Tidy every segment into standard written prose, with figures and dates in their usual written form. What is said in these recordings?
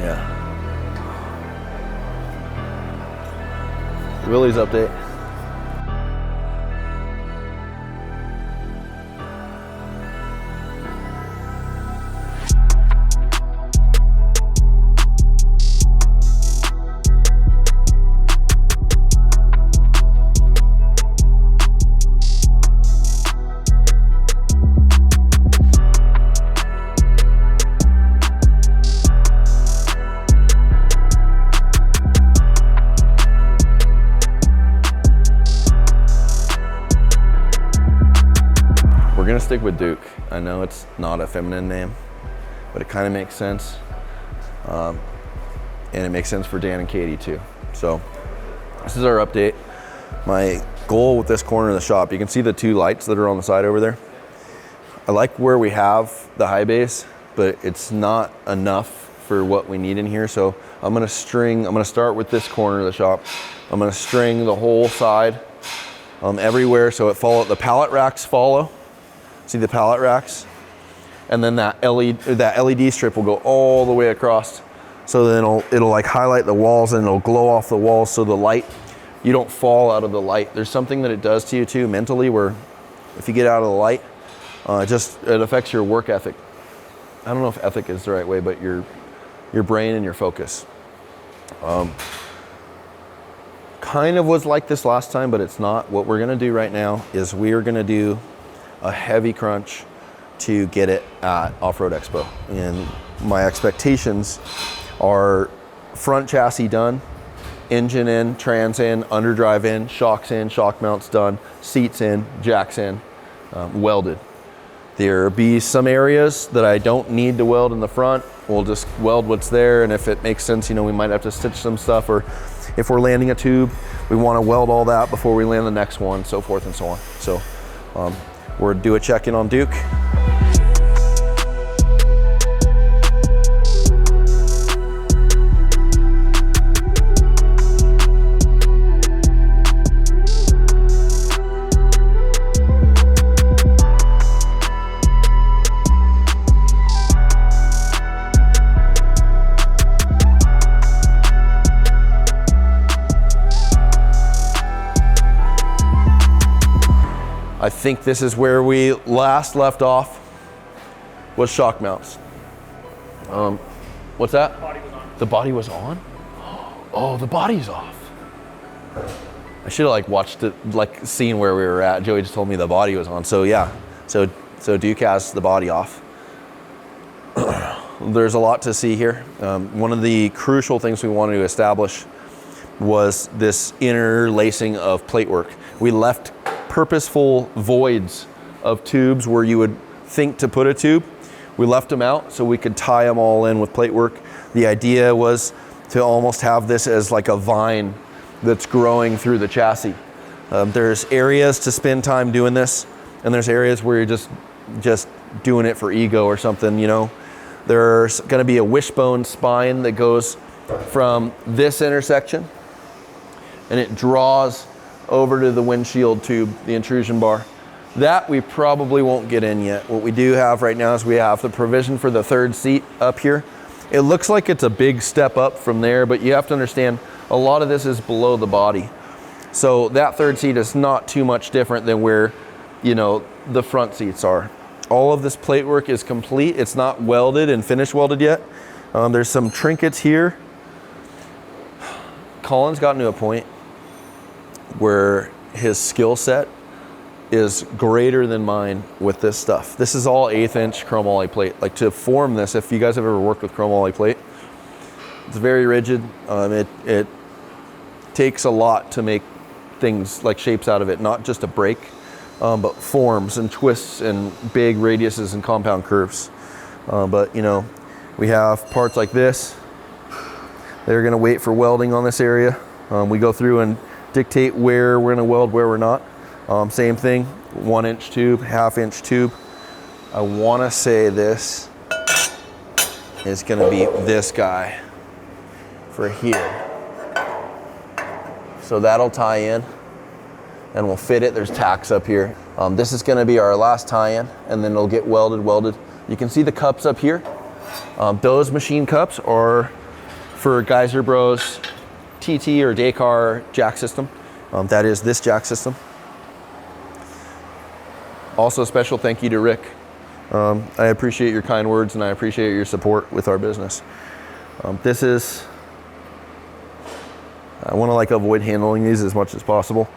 Yeah. Willie's update. We're gonna stick with Duke. I know it's not a feminine name, but it kind of makes sense. And it makes sense for Dan and Katie too. So this is our update. My goal with this corner of the shop, you can see the two lights that are on the side over there. I like where we have the high base, but it's not enough for what we need in here. So I'm gonna start with this corner of the shop. I'm gonna string the whole side everywhere so the pallet racks follow. See the pallet racks? And then that LED strip will go all the way across. So then it'll like highlight the walls and it'll glow off the walls so the light, you don't fall out of the light. There's something that it does to you too mentally where if you get out of the light, it affects your work ethic. I don't know if ethic is the right way, but your brain and your focus. Kind of was like this last time, but it's not. What we're gonna do right now is we are gonna do a heavy crunch to get it at Off-Road Expo. And my expectations are front chassis done, engine in, trans in, underdrive in, shock mounts done, seats in, jacks in, welded. There be some areas that I don't need to weld in the front. We'll just weld what's there, and if it makes sense, we might have to stitch some stuff, or if we're landing a tube, we want to weld all that before we land the next one, so forth and so on. So we'll do a check-in on Duke. I think this is where we last left off, was shock mounts. What's that? Body was on. The body was on? Oh, the body's off. I should have watched it, seen where we were at. Joey just told me the body was on. So yeah, so Duke has the body off. There's a lot to see here. One of the crucial things we wanted to establish was this interlacing of plate work. We left purposeful voids of tubes where you would think to put a tube. We left them out so we could tie them all in with plate work. The idea was to almost have this as like a vine that's growing through the chassis. There's areas to spend time doing this, and there's areas where you're just doing it for ego or something, There's gonna be a wishbone spine that goes from this intersection, and it draws over to the windshield tube, the intrusion bar. That we probably won't get in yet. What we do have right now is we have the provision for the third seat up here. It looks like it's a big step up from there, but you have to understand a lot of this is below the body. So that third seat is not too much different than where, the front seats are. All of this plate work is complete. It's not welded and finish welded yet. There's some trinkets here. Colin's gotten to a point where his skill set is greater than mine with this stuff. This is all 1/8 inch chrome ollie plate. To form this, if you guys have ever worked with chrome ollie plate, it's very rigid. It takes a lot to make things like shapes out of it, not just a break, but forms and twists and big radiuses and compound curves. But we have parts like this. They're gonna wait for welding on this area. We go through and dictate where we're gonna weld, where we're not. Same thing, 1 inch tube, 1/2 inch tube. I wanna say this is gonna be this guy for here. So that'll tie in and we'll fit it. There's tacks up here. This is gonna be our last tie-in, and then it'll get welded. You can see the cups up here. Those machine cups are for Geyser Bros TT or Dakar jack system. That is this jack system. Also, a special thank you to Rick. I appreciate your kind words and I appreciate your support with our business. This is, I want to like avoid handling these as much as possible.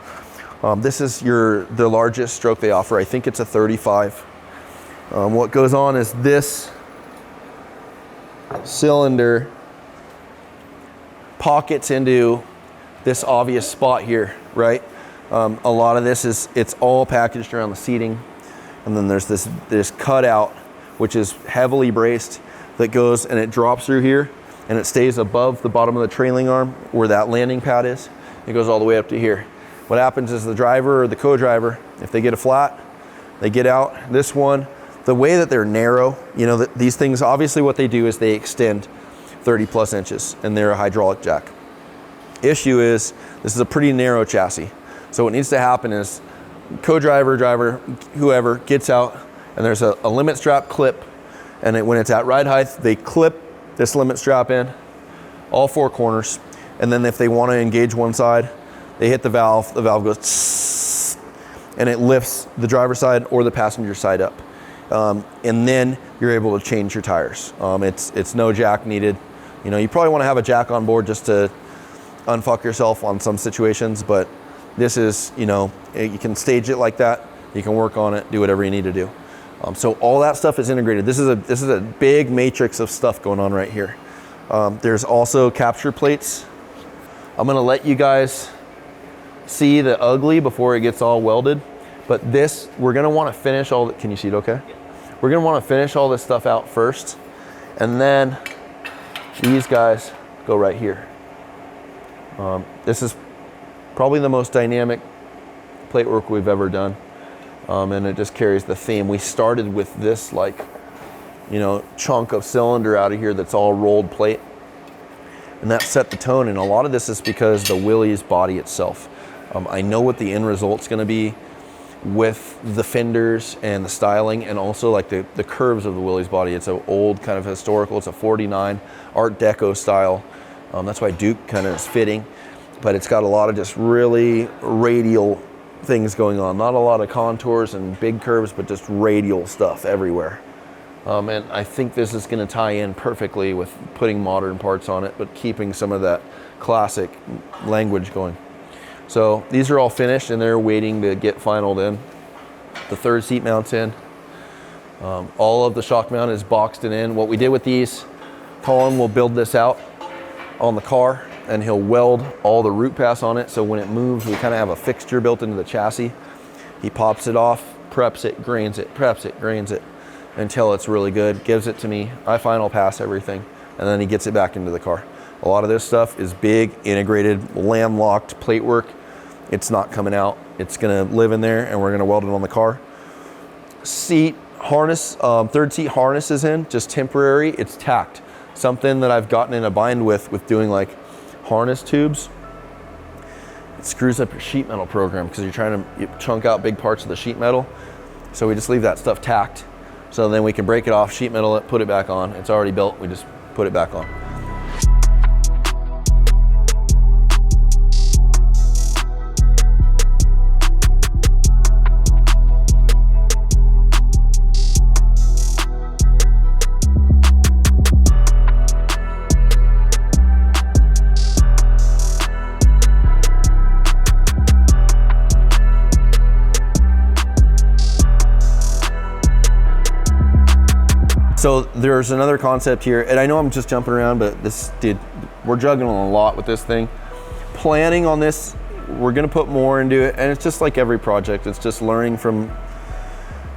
This is the largest stroke they offer. I think it's a 35. What goes on is this cylinder pockets into this obvious spot here, right? A lot of this it's all packaged around the seating. And then there's this cutout, which is heavily braced, that goes and it drops through here and it stays above the bottom of the trailing arm where that landing pad is. It goes all the way up to here. What happens is the driver or the co-driver, if they get a flat, they get out. This one, the way that they're narrow, you know, these things, obviously what they do is they extend 30 plus inches and they're a hydraulic jack. Issue is, this is a pretty narrow chassis. So what needs to happen is co-driver, driver, whoever gets out and there's a limit strap clip, and when it's at ride height, they clip this limit strap in, all four corners. And then if they want to engage one side, they hit the valve goes tss, and it lifts the driver's side or the passenger side up. And then you're able to change your tires. It's no jack needed. You know, you probably want to have a jack on board just to unfuck yourself on some situations, but this is, you know, you can stage it like that. You can work on it, do whatever you need to do. So all that stuff is integrated. This is a big matrix of stuff going on right here. There's also capture plates. I'm gonna let you guys see the ugly before it gets all welded. But this, we're gonna wanna finish all, can you see it okay? We're gonna wanna finish all this stuff out first. And then these guys go right here. This is probably the most dynamic plate work we've ever done. And it just carries the theme. We started with this, like, you know, chunk of cylinder out of here that's all rolled plate. And that set the tone. And a lot of this is because the Willys body itself. I know what the end result's gonna be with the fenders and the styling, and also like the curves of the Willys body. It's an old kind of historical, it's a 49 Art Deco style. That's why Duke kind of is fitting, but it's got a lot of just really radial things going on. Not a lot of contours and big curves, but just radial stuff everywhere. And I think this is gonna tie in perfectly with putting modern parts on it, but keeping some of that classic language going. So these are all finished and they're waiting to get finaled in. The third seat mount's in. All of the shock mount is boxed and in. What we did with these, Colin will build this out on the car and he'll weld all the root pass on it. So when it moves, we kind of have a fixture built into the chassis. He pops it off, preps it, grains it, preps it, grains it until it's really good, gives it to me. I final pass everything, and then he gets it back into the car. A lot of this stuff is big, integrated, lamb-locked plate work. It's not coming out. It's gonna live in there and we're gonna weld it on the car. Seat harness, third seat harness is in, just temporary, it's tacked. Something that I've gotten in a bind with doing like harness tubes. It screws up your sheet metal program because you're trying to chunk out big parts of the sheet metal. So we just leave that stuff tacked. So then we can break it off, sheet metal it, put it back on. It's already built, we just put it back on. So there's another concept here, and I know I'm just jumping around, but we're juggling a lot with this thing. Planning on this, we're gonna put more into it, and it's just like every project, it's just learning from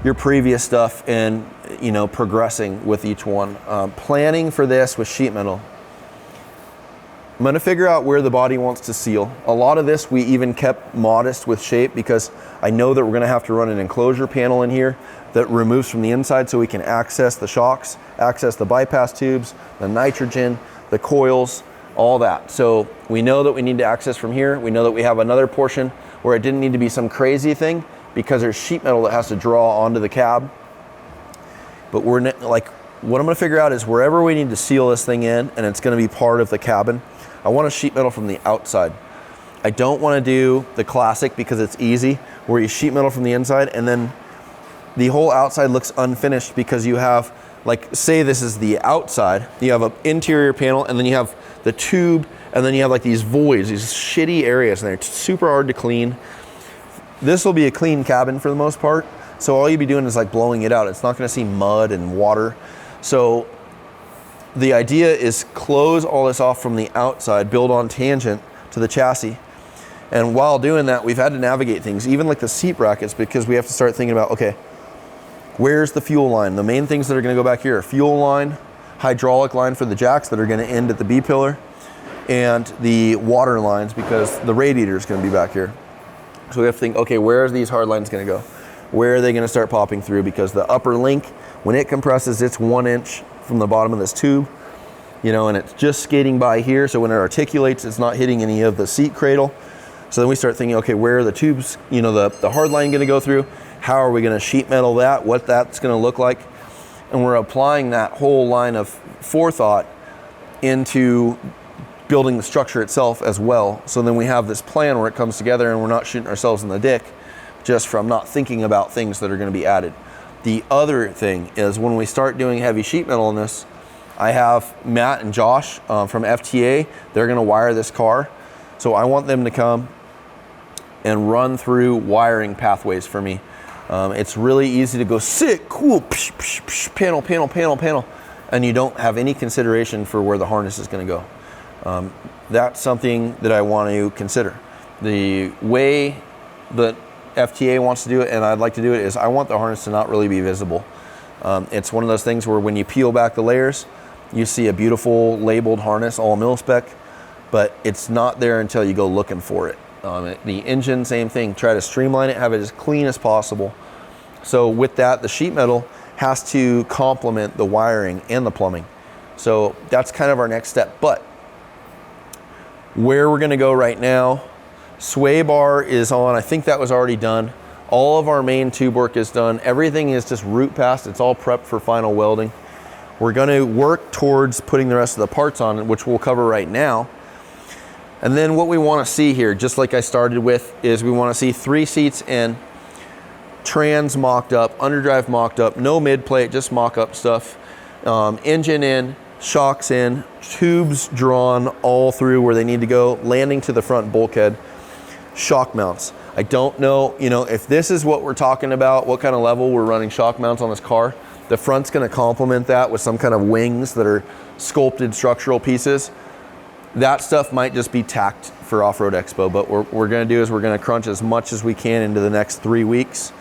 your previous stuff and, you know, progressing with each one. Planning for this with sheet metal. I'm gonna figure out where the body wants to seal. A lot of this we even kept modest with shape because I know that we're gonna have to run an enclosure panel in here that removes from the inside so we can access the shocks, access the bypass tubes, the nitrogen, the coils, all that. So we know that we need to access from here. We know that we have another portion where it didn't need to be some crazy thing because there's sheet metal that has to draw onto the cab. But we're like, what I'm gonna figure out is wherever we need to seal this thing in and it's gonna be part of the cabin, I want to sheet metal from the outside. I don't want to do the classic because it's easy, where you sheet metal from the inside and then the whole outside looks unfinished because you have, like, say this is the outside, you have an interior panel and then you have the tube and then you have like these voids, these shitty areas, and they're super hard to clean. This will be a clean cabin for the most part, so all you'd be doing is like blowing it out. It's not going to see mud and water. So the idea is close all this off from the outside, build on tangent to the chassis. And while doing that, we've had to navigate things, even like the seat brackets, because we have to start thinking about, okay, where's the fuel line? The main things that are going to go back here are fuel line, hydraulic line for the jacks that are going to end at the B pillar, and the water lines because the radiator is going to be back here. So we have to think, okay, where are these hard lines going to go? Where are they going to start popping through? Because the upper link, when it compresses, it's 1 inch from the bottom of this tube, you know, and it's just skating by here. So when it articulates, it's not hitting any of the seat cradle. So then we start thinking, okay, where are the tubes, you know, the hard line going to go through? How are we going to sheet metal that? What that's going to look like? And we're applying that whole line of forethought into building the structure itself as well. So then we have this plan where it comes together and we're not shooting ourselves in the dick just from not thinking about things that are going to be added. The other thing is when we start doing heavy sheet metal in this, I have Matt and Josh from FTA. They're going to wire this car. So I want them to come and run through wiring pathways for me. It's really easy to go sick, cool, psh, psh, psh, panel, panel, panel, panel, and you don't have any consideration for where the harness is going to go. That's something that I want to consider. The way that FTA wants to do it, and I'd like to do it, is I want the harness to not really be visible. It's one of those things where when you peel back the layers, you see a beautiful labeled harness, all mil spec, but it's not there until you go looking for it. The engine, same thing. Try to streamline it, have it as clean as possible. So with that, the sheet metal has to complement the wiring and the plumbing. So that's kind of our next step. But where we're going to go right now, sway bar is on. I think that was already done. All of our main tube work is done. Everything is just route passed. It's all prepped for final welding. We're going to work towards putting the rest of the parts on, which we'll cover right now. And then what we want to see here, just like I started with, is we want to see 3 seats in, trans mocked up, underdrive mocked up, no mid plate, just mock up stuff, engine in, shocks in, tubes drawn all through where they need to go, landing to the front bulkhead, shock mounts. I don't know, you know, if this is what we're talking about, what kind of level we're running shock mounts on this car. The front's going to complement that with some kind of wings that are sculpted structural pieces. That stuff might just be tacked for Off-Road Expo, but what we're going to do is we're going to crunch as much as we can into the next 3 weeks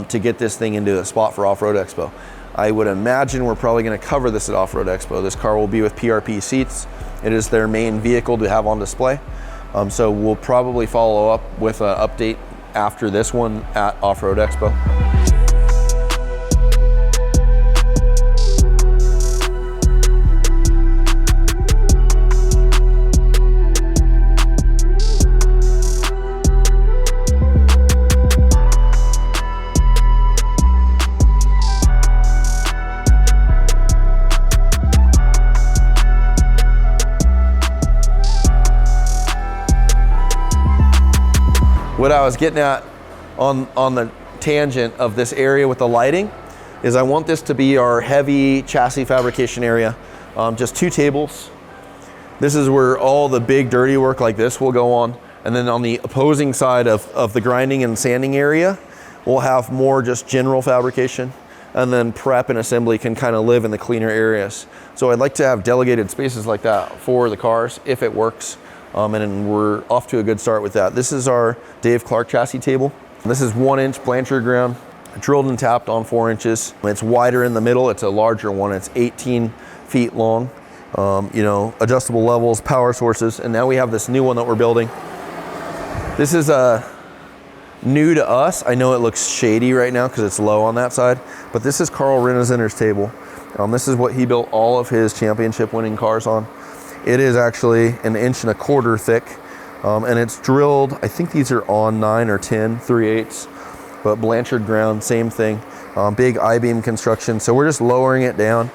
to get this thing into a spot for Off-Road Expo. I would imagine we're probably going to cover this at Off-Road Expo. This car will be with PRP seats. It is their main vehicle to have on display. So we'll probably follow up with an update after this one at Off-Road Expo. What I was getting at on the tangent of this area with the lighting is I want this to be our heavy chassis fabrication area. Just 2 tables. This is where all the big dirty work like this will go on. And then on the opposing side of the grinding and sanding area, we'll have more just general fabrication. And then prep and assembly can kind of live in the cleaner areas. So I'd like to have delegated spaces like that for the cars if it works. And we're off to a good start with that. This is our Dave Clarke chassis table. This is 1-inch Blanchard ground, drilled and tapped on 4 inches. It's wider in the middle. It's a larger one. It's 18 feet long. You know, adjustable levels, power sources, and now we have this new one that we're building. This is new to us. I know it looks shady right now because it's low on that side, but this is Carl Renesender's table. This is what he built all of his championship winning cars on. It is actually 1.25 inches thick, and it's drilled, I think these are on 9 or 10 3/8, but Blanchard ground, same thing. Big I-beam construction. So we're just lowering it down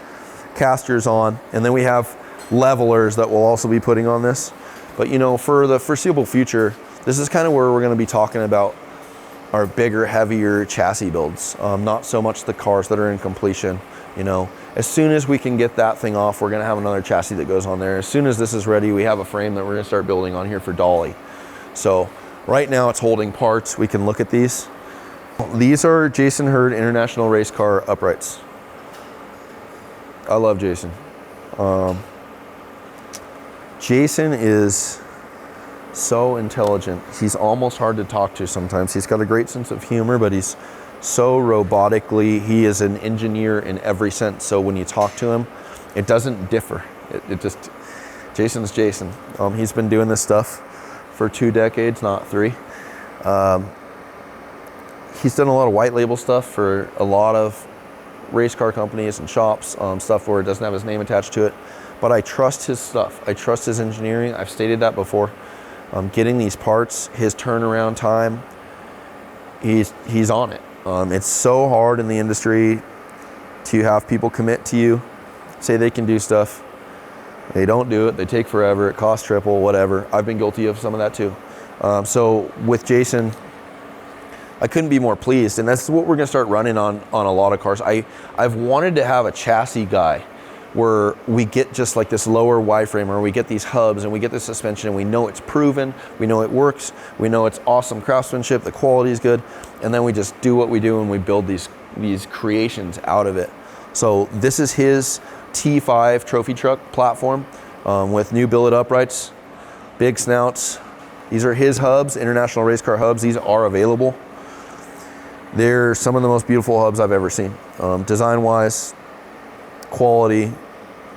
casters on, and then we have levelers that we'll also be putting on this. But you know, for the foreseeable future, this is kind of where we're going to be talking about our bigger, heavier chassis builds. Not so much the cars that are in completion. You know, as soon as we can get that thing off, we're going to have another chassis that goes on there. As soon as this is ready, we have a frame that we're going to start building on here for dolly. So right now it's holding parts. We can look at these. These are Jason Hurd International Race Car uprights. I love Jason. Jason is so intelligent. He's almost hard to talk to sometimes. He's got a great sense of humor, but he's so robotically, he is an engineer in every sense. So when you talk to him, it doesn't differ. It just, Jason's Jason. He's been doing this stuff for 2 decades, not 3. He's done a lot of white label stuff for a lot of race car companies and shops, stuff where it doesn't have his name attached to it. But I trust his stuff. I trust his engineering. I've stated that before. Getting these parts, his turnaround time, he's on it. It's so hard in the industry to have people commit to you, say they can do stuff. They don't do it. They take forever. It costs triple, whatever. I've been guilty of some of that too. So with Jason, I couldn't be more pleased, and that's what we're going to start running on a lot of cars. I've wanted to have a chassis guy where we get just like this lower Y frame, or we get these hubs and we get the suspension and we know it's proven, we know it works, we know it's awesome craftsmanship, the quality is good, and then we just do what we do and we build these creations out of it. So this is his T5 trophy truck platform with new billet uprights, big snouts. These are his hubs, International Race Car hubs. These are available. They're some of the most beautiful hubs I've ever seen. Design-wise, quality,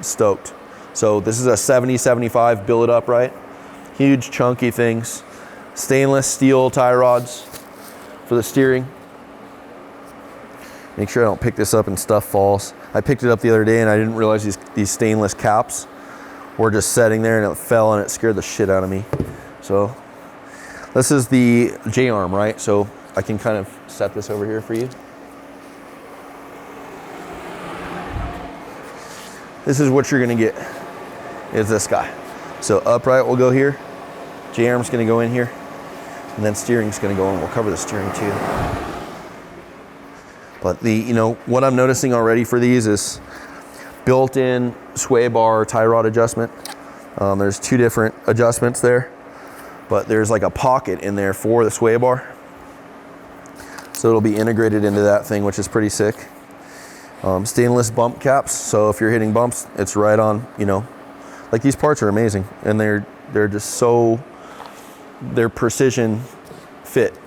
stoked. So this is a 70-75 billet upright. Huge chunky things. Stainless steel tie rods for the steering. Make sure I don't pick this up and stuff falls. I picked it up the other day and I didn't realize these stainless caps were just sitting there, and it fell and it scared the shit out of me. So this is the J-arm, right? So I can kind of set this over here for you. This is what you're gonna get, is this guy. So upright will go here, J-arm's gonna go in here, and then steering's gonna go in. We'll cover the steering too. But what I'm noticing already for these is built-in sway bar tie rod adjustment. There's 2 different adjustments there, but there's like a pocket in there for the sway bar. So it'll be integrated into that thing, which is pretty sick. Stainless bump caps, so if you're hitting bumps, it's right on, like these parts are amazing, and they're just so, they're precision fit.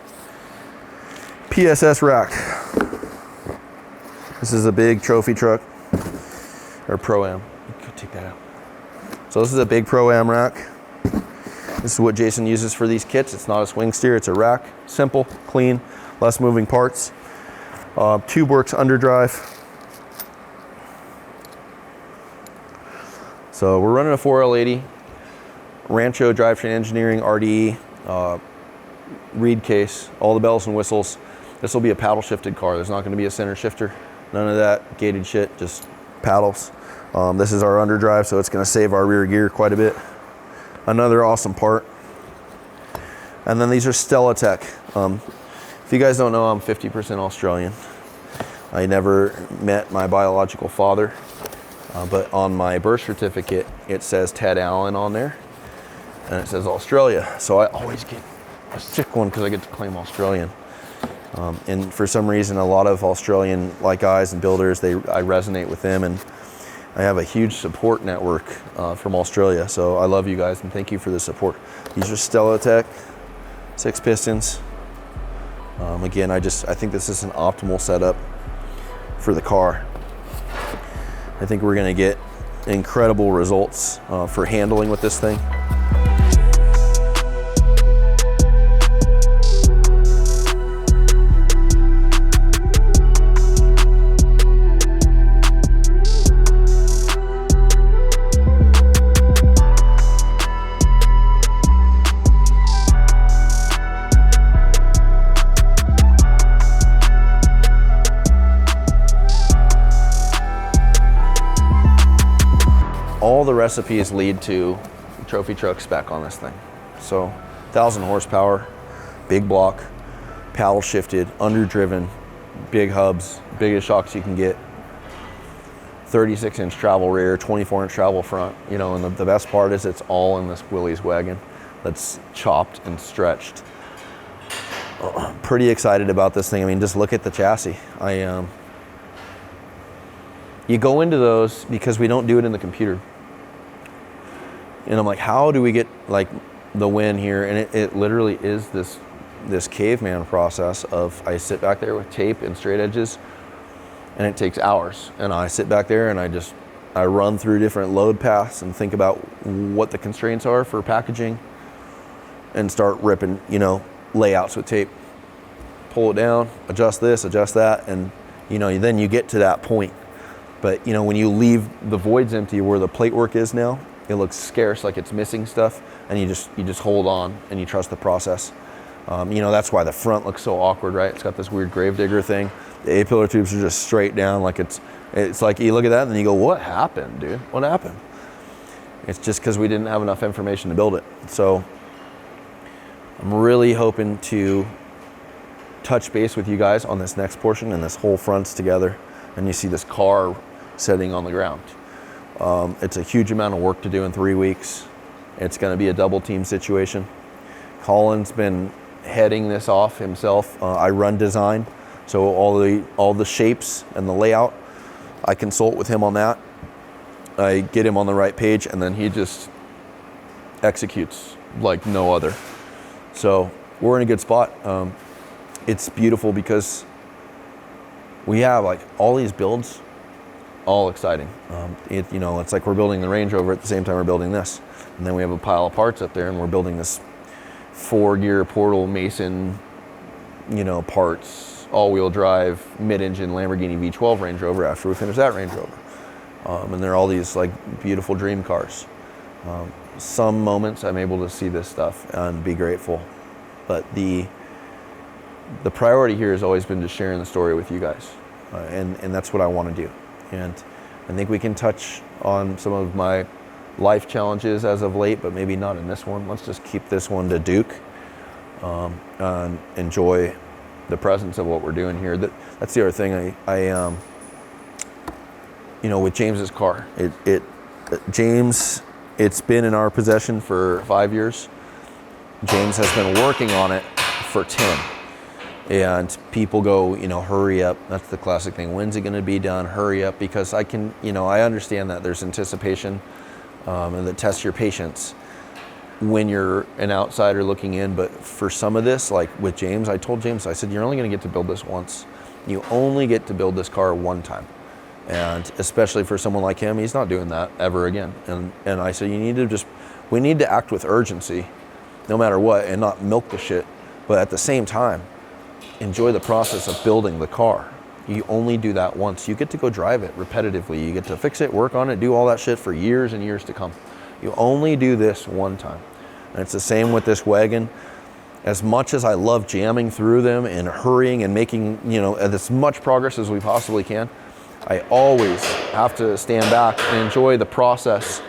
PSS rack. This is a big trophy truck, or Pro-Am. You could take that out. So this is a big Pro-Am rack. This is what Jason uses for these kits. It's not a swing steer, it's a rack. Simple, clean, less moving parts. Tube works underdrive. So we're running a 4L80, Rancho Drivetrain Engineering, RDE, reed case, all the bells and whistles. This will be a paddle shifted car. There's not going to be a center shifter. None of that gated shit, just paddles. This is our underdrive, so it's going to save our rear gear quite a bit. Another awesome part. And then these are Stellatech. If you guys don't know, I'm 50% Australian. I never met my biological father. But on my birth certificate, it says Ted Allen on there, and it says Australia. So I always get a sick one because I get to claim Australian. And for some reason, a lot of Australian guys and builders, I resonate with them, and I have a huge support network from Australia. So I love you guys, and thank you for the support. These are Stellatech 6 pistons. Again, I think this is an optimal setup for the car. I think we're going to get incredible results for handling with this thing. recipes lead to trophy truck spec on this thing. So 1,000 horsepower, big block, paddle shifted, underdriven, big hubs, biggest shocks you can get, 36-inch travel rear, 24-inch travel front, you know, and the best part is it's all in this Willys wagon that's chopped and stretched. Pretty excited about this thing. I mean, just look at the chassis. You go into those because we don't do it in the computer. And I'm like, how do we get like the win here? And it literally is this caveman process of I sit back there with tape and straight edges, and it takes hours. And I sit back there and I run through different load paths and think about what the constraints are for packaging and start ripping, you know, layouts with tape. Pull it down, adjust this, adjust that, and you know, then you get to that point. But you know, when you leave the voids empty where the plate work is now, it looks scarce, like it's missing stuff, and you just hold on and you trust the process. You know, that's why the front looks so awkward, right? It's got this weird gravedigger thing. The A-pillar tubes are just straight down, like it's like you look at that and then you go, what happened, dude? What happened? It's just because we didn't have enough information to build it. So I'm really hoping to touch base with you guys on this next portion, and this whole front's together, and you see this car sitting on the ground. It's a huge amount of work to do in 3 weeks. It's going to be a double team situation. Colin's been heading this off himself. I run design, so all the shapes and the layout, I consult with him on that. I get him on the right page, and then he just executes like no other. So we're in a good spot. It's beautiful because we have like all these builds, all exciting. You know, it's like we're building the Range Rover at the same time we're building this. And then we have a pile of parts up there, and we're building this 4-gear Portal Mason, you know, parts, all-wheel drive, mid-engine Lamborghini V12 Range Rover after we finish that Range Rover. And they're all these like beautiful dream cars. Some moments I'm able to see this stuff and be grateful, but the priority here has always been just sharing the story with you guys, and that's what I want to do. And I think we can touch on some of my life challenges as of late, but maybe not in this one. Let's just keep this one to Duke, and enjoy the presence of what we're doing here. That's the other thing. I you know, with James's car, James, it's been in our possession for 5 years. James has been working on it for 10. And people go, you know, hurry up. That's the classic thing. When's it going to be done? Hurry up, because I can, you know, I understand that there's anticipation, and that tests your patience when you're an outsider looking in. But for some of this, like with James, I told James, I said, you're only going to get to build this once. You only get to build this car one time. And especially for someone like him, he's not doing that ever again. And I said, we need to act with urgency, no matter what, and not milk the shit. But at the same time, enjoy the process of building the car. You only do that once. You get to go drive it repetitively. You get to fix it, work on it, do all that shit for years and years to come. You only do this one time. And it's the same with this wagon. As much as I love jamming through them and hurrying and making, you know, as much progress as we possibly can, I always have to stand back and enjoy the process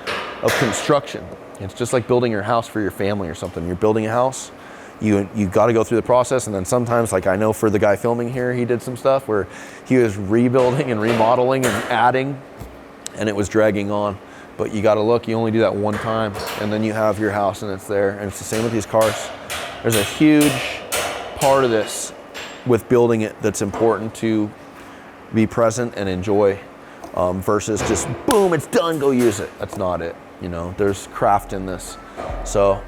of construction. It's just like building your house for your family or something. You're building a house, you got to go through the process, and then sometimes, like I know for the guy filming here, he did some stuff where he was rebuilding and remodeling and adding, and it was dragging on. But you got to look, you only do that one time, and then you have your house and it's there. And it's the same with these cars. There's a huge part of this with building it that's important to be present and enjoy, versus just boom, it's done, go use it. That's not it. You know, there's craft in this. So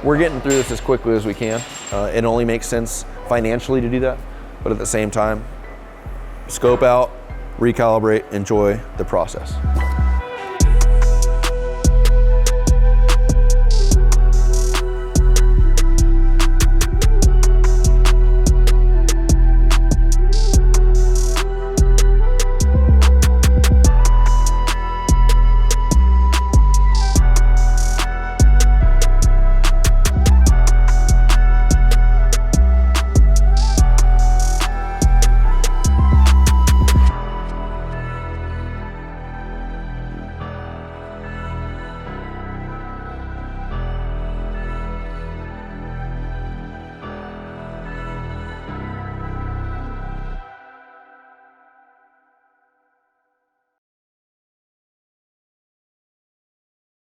we're getting through this as quickly as we can. It only makes sense financially to do that, but at the same time, scope out, recalibrate, enjoy the process.